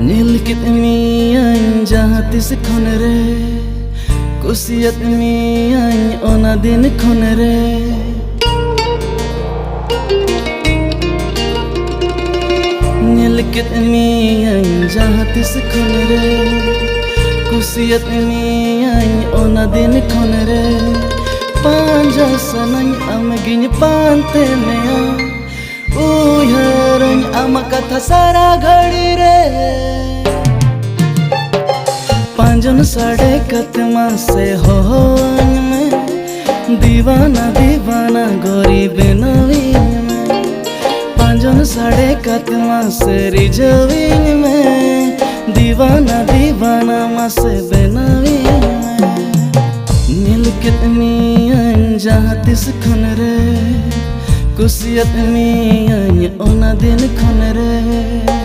नील कितनी जहाँ तिस खन रे कुसियत में ओना दिन खन रे नील कितनी जहाँ तिस खन रे कुसियत में ओना दिन खन रे पांजा सनई अमगिन पांते में उयरन अम कथा सारा घड़ी रे पांजन साढ़े कतमा से हो में दीवाना दीवाना गोरी बिनवी में पांजन साढ़े कतमा से रिजवी में दीवाना दीवाना मा से बिनवी में नील कितनी जहाँ तिस खन रे कुसियत में ओना दिन खन रे।